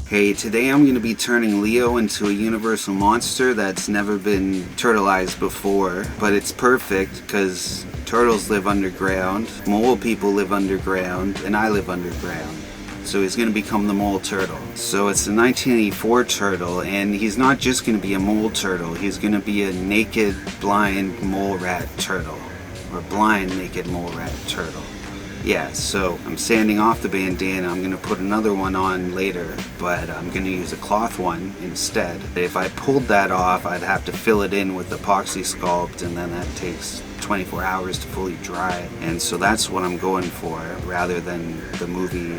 Hey, today I'm going to be turning Leo into a universal monster that's never been turtleized before, but it's perfect because turtles live underground, mole people live underground, and I live underground. So he's going to become the mole turtle. So it's a 1984 turtle, and he's not just going to be a mole turtle, he's going to be a naked, blind mole rat turtle. Or blind, naked mole rat turtle. Yeah, so I'm sanding off the bandana. I'm going to put another one on later, but I'm going to use a cloth one instead. If I pulled that off, I'd have to fill it in with Apoxie Sculpt, and then that takes 24 hours to fully dry, and so that's what I'm going for rather than the movie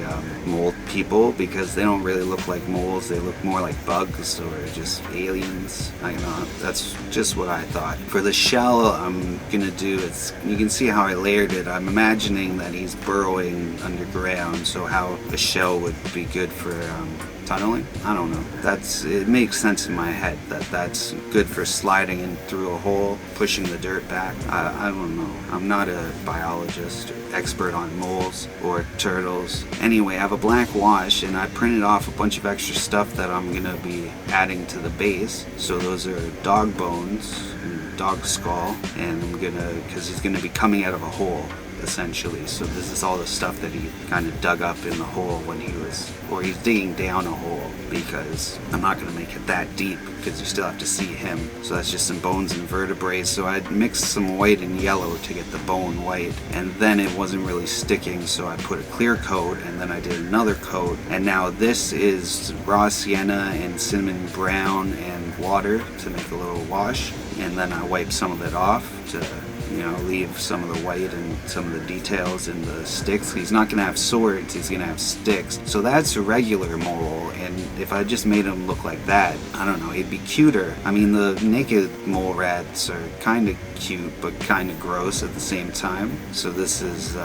mole people, because they don't really look like moles, they look more like bugs or just aliens. I don't know, that's just what I thought. For the shell I'm gonna do, you can see how I layered it. I'm imagining that he's burrowing underground, so how a shell would be good for tunneling? I don't know. It makes sense in my head that that's good for sliding in through a hole, pushing the dirt back. I don't know. I'm not a biologist or expert on moles or turtles. Anyway, I have a black wash and I printed off a bunch of extra stuff that I'm gonna be adding to the base. So those are dog bones and dog skull, and because he's gonna be coming out of a hole, essentially. So this is all the stuff that he kind of dug up in the hole when he's digging down a hole, because I'm not going to make it that deep because you still have to see him. So that's just some bones and vertebrae. So I mixed some white and yellow to get the bone white, and then it wasn't really sticking, so I put a clear coat, and then I did another coat, and now this is raw sienna and cinnamon brown and water to make a little wash, and then I wipe some of it off to leave some of the white and some of the details in the sticks. He's not going to have swords, he's going to have sticks. So that's a regular mole, and if I just made him look like that, I don't know, he'd be cuter. I mean, the naked mole rats are kind of cute, but kind of gross at the same time. So this is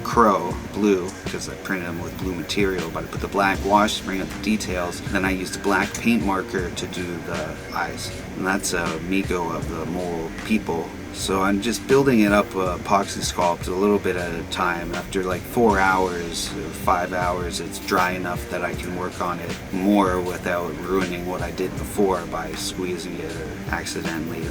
Crow, blue, because I printed him with blue material, but I put the black wash to bring out the details. Then I used a black paint marker to do the eyes. And that's a Migo of the mole people. So I'm just building it up Apoxie Sculpt a little bit at a time. After like 4 hours or 5 hours, it's dry enough that I can work on it more without ruining what I did before by squeezing it or accidentally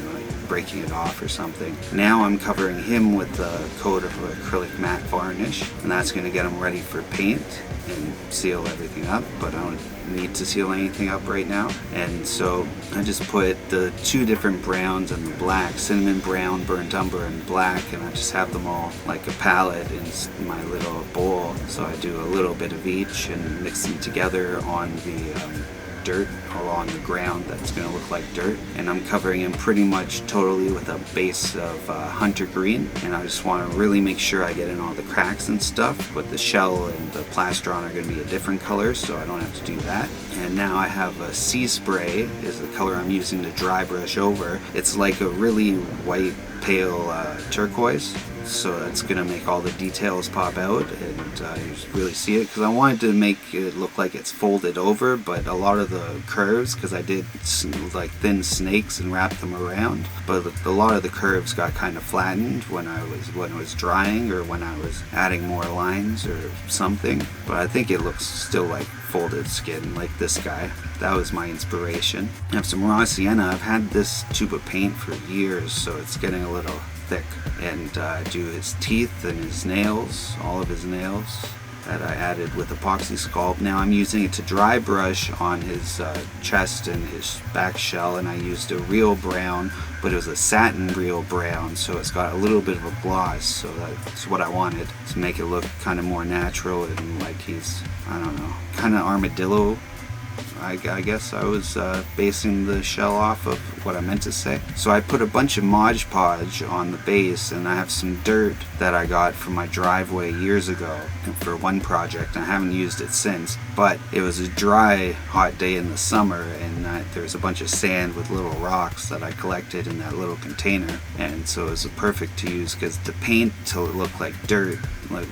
breaking it off or something. Now I'm covering him with a coat of acrylic matte varnish, and that's going to get him ready for paint and seal everything up, but I don't need to seal anything up right now. And so I just put the two different browns and the black, cinnamon brown, burnt umber, and black, and I just have them all like a palette in my little bowl. So I do a little bit of each and mix them together on the dirt or on the ground that's going to look like dirt, and I'm covering him pretty much totally with a base of hunter green, and I just want to really make sure I get in all the cracks and stuff, but the shell and the plastron are going to be a different color, so I don't have to do that. And now I have a sea spray is the color I'm using to dry brush over. It's like a really white pale turquoise, so that's going to make all the details pop out, and you really see it, because I wanted to make it look like it's folded over, but a lot of the curves, because I did like thin snakes and wrapped them around, but a lot of the curves got kind of flattened when it was drying, or when I was adding more lines or something. But I think it looks still like folded skin, like this guy. That was my inspiration. I have some raw sienna. I've had this tube of paint for years, so it's getting a little thick. And I do his teeth and his nails, all of his nails that I added with Apoxie Sculpt. Now I'm using it to dry brush on his chest and his back shell, and I used a real brown, but it was a satin real brown, so it's got a little bit of a gloss, so that's what I wanted, to make it look kind of more natural and like he's, I don't know, kind of armadillo. I guess I was basing the shell off of what I meant to say. So I put a bunch of Modge Podge on the base, and I have some dirt that I got from my driveway years ago for one project. I haven't used it since, but it was a dry, hot day in the summer, and there was a bunch of sand with little rocks that I collected in that little container, and so it was perfect to use, because to paint to look like dirt,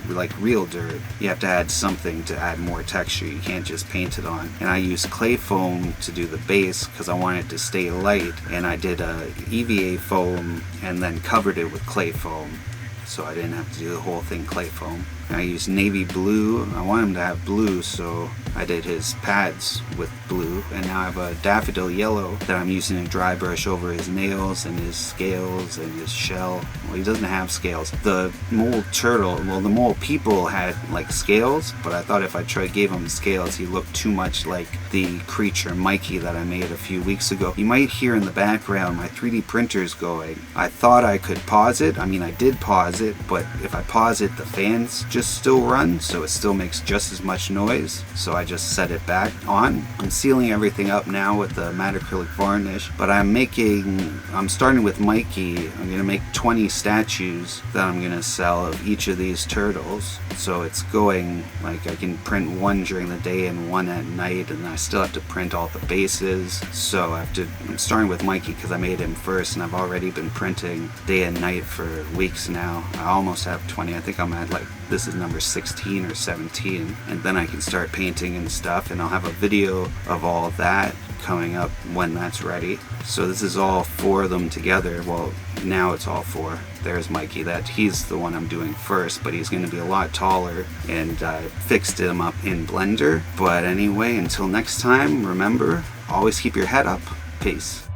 like real dirt, you have to add something to add more texture. You can't just paint it on. And I used clay foam to do the base because I wanted it to stay light, and I did a EVA foam and then covered it with clay foam, so I didn't have to do the whole thing clay foam. I used navy blue. I want him to have blue, so I did his pads with blue, and now I have a daffodil yellow that I'm using a dry brush over his nails and his scales and his shell. Well, he doesn't have scales. The mole turtle, well, the mole people had like scales, but I thought if I gave him scales, he looked too much like the creature Mikey that I made a few weeks ago. You might hear in the background my 3D printer's going. I thought I could pause it. I mean, I did pause it, but if I pause it, the fans just still run, so it still makes just as much noise. So I just set it back on. I'm sealing everything up now with the matte acrylic varnish, but I'm starting with Mikey. I'm gonna make 20 statues that I'm gonna sell of each of these turtles. So it's going like I can print one during the day and one at night, and I still have to print all the bases. So I'm starting with Mikey because I made him first, and I've already been printing day and night for weeks now. I almost have 20. I think I'm at like, this is number 16 or 17, and then I can start painting and stuff, and I'll have a video of all of that coming up when that's ready. So this is all 4 of them together. Well, now it's all 4. There's Mikey, he's the one I'm doing first, but he's going to be a lot taller, and I fixed him up in Blender. But anyway, until next time, remember, always keep your head up. Peace.